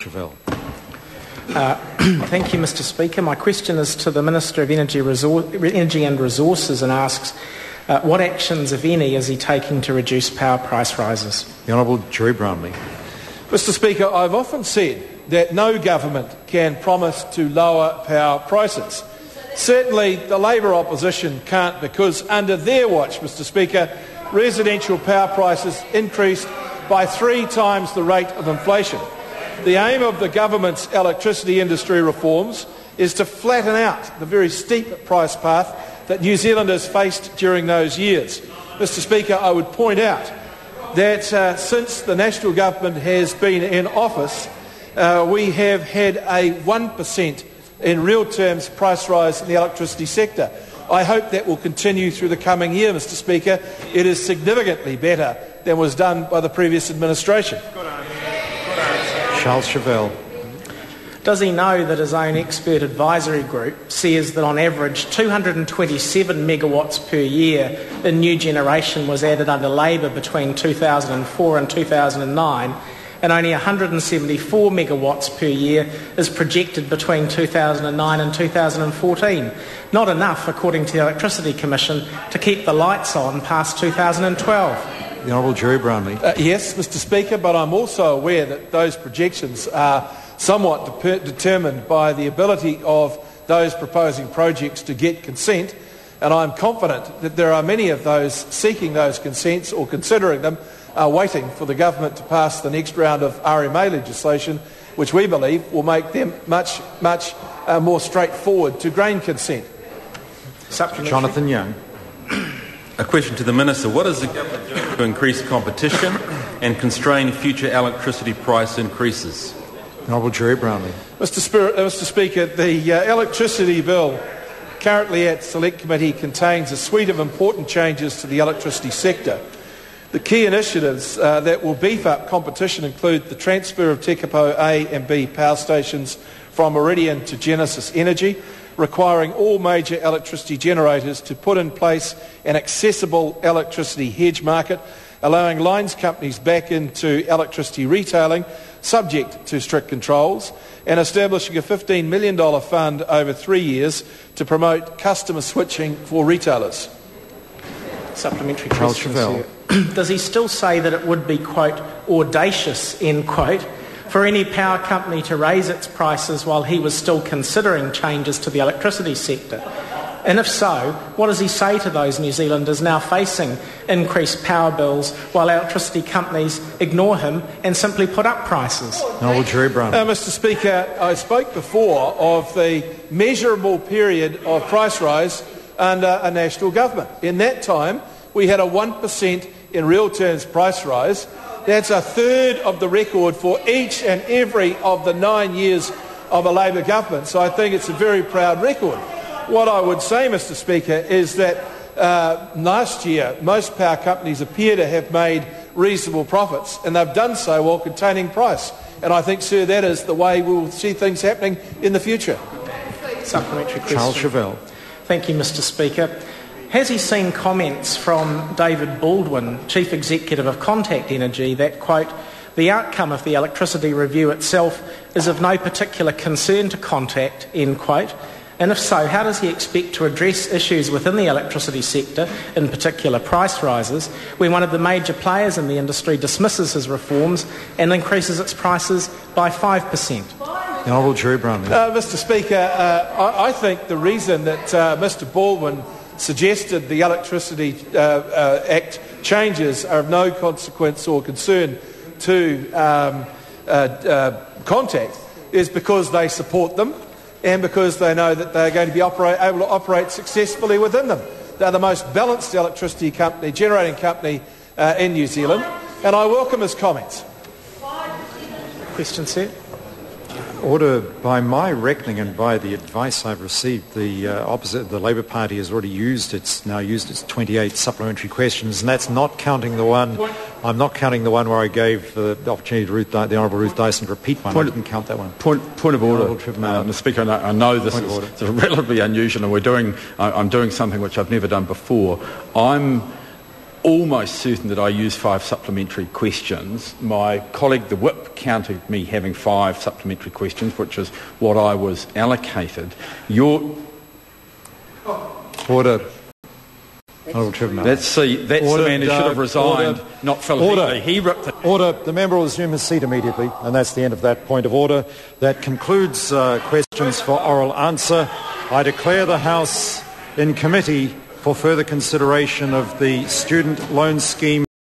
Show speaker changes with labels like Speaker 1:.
Speaker 1: Chauvel.
Speaker 2: Thank you, Mr. Speaker. My question is to the Minister of Energy and Resources and asks what actions, if any, is he taking to reduce power price rises?
Speaker 1: The Honourable Gerry Brownlee.
Speaker 3: Mr. Speaker, I've often said that no government can promise to lower power prices. Certainly the Labour opposition can't, because under their watch, Mr. Speaker, residential power prices increased by 3 times the rate of inflation. The aim of the government's electricity industry reforms is to flatten out the very steep price path that New Zealanders faced during those years. Mr. Speaker, I would point out that since the National Government has been in office, we have had a 1% in real terms price rise in the electricity sector. I hope that will continue through the coming year, Mr. Speaker. It is significantly better than was done by the previous administration.
Speaker 1: Chauvel.
Speaker 2: Does he know that his own expert advisory group says that on average 227 megawatts per year in new generation was added under Labour between 2004 and 2009, and only 174 megawatts per year is projected between 2009 and 2014? Not enough, according to the Electricity Commission, to keep the lights on past 2012.
Speaker 1: The Honourable Gerry Brownlee.
Speaker 3: Yes, Mr. Speaker, but I'm also aware that those projections are somewhat determined by the ability of those proposing projects to get consent, and I'm confident that there are many of those seeking those consents or considering them waiting for the government to pass the next round of RMA legislation, which we believe will make them much more straightforward to gain consent.
Speaker 1: Jonathan Young.
Speaker 4: A question to the Minister. What is the government doing to increase competition and constrain future electricity price increases?
Speaker 1: Honourable Gerry Brownlee.
Speaker 3: Mr. Speaker, the electricity bill currently at Select Committee contains a suite of important changes to the electricity sector. The key initiatives that will beef up competition include the transfer of Tekapo A and B power stations from Meridian to Genesis Energy, requiring all major electricity generators to put in place an accessible electricity hedge market, allowing lines companies back into electricity retailing, subject to strict controls, and establishing a $15 million fund over 3 years to promote customer switching for retailers.
Speaker 2: Supplementary question. Does he still say that it would be, quote, audacious, end quote, for any power company to raise its prices while he was still considering changes to the electricity sector? And if so, what does he say to those New Zealanders now facing increased power bills while electricity companies ignore him and simply put up prices?
Speaker 1: Honourable Gerry Brownlee.
Speaker 3: Mr. Speaker, I spoke before of the measurable period of price rise under a national government. In that time, we had a 1% in real terms price rise. That's a third of the record for each and every of the 9 years of a Labour government. So I think it's a very proud record. What I would say, Mr. Speaker, is that last year most power companies appear to have made reasonable profits, and they've done so while containing price. And I think, sir, that is the way we will see things happening in the future.
Speaker 2: Supplementary question.
Speaker 1: Chauvel.
Speaker 2: Thank you, Mr. Speaker. Has he seen comments from David Baldwin, Chief Executive of Contact Energy, that, quote, the outcome of the electricity review itself is of no particular concern to Contact, end quote? And if so, how does he expect to address issues within the electricity sector, in particular price rises, when one of the major players in the industry dismisses his reforms and increases its prices by 5%?
Speaker 1: The Honourable Gerry Brownlee.
Speaker 3: Mr. Speaker, I think the reason that Mr. Baldwin suggested the Electricity Act changes are of no consequence or concern to Contact is because they support them and because they know that they're going to be able to operate successfully within them. They're the most balanced electricity company, generating company in New Zealand, and I welcome his comments.
Speaker 2: Question, sir.
Speaker 1: Order. By my reckoning and by the advice I've received, the Labour Party has already used its 28 supplementary questions, and that's not counting the one. I'm not counting the one where I gave the opportunity to the Honourable Ruth Dyson to repeat one. I didn't count that one.
Speaker 5: Point of order, Mr. Speaker. I know this is relatively unusual, and I'm doing something which I've never done before. I'm almost certain that I used 5 supplementary questions. My colleague, the whip, counted me having 5 supplementary questions, which is what I was allocated.
Speaker 1: Order. Honourable Trevor Mallard.
Speaker 5: That's the man who should have resigned, not Phil Heatley. He ripped it.
Speaker 1: Order. The member will resume his seat immediately, and that's the end of that point of order. That concludes questions for oral answer. I declare the House in committee for further consideration of the Student Loan Scheme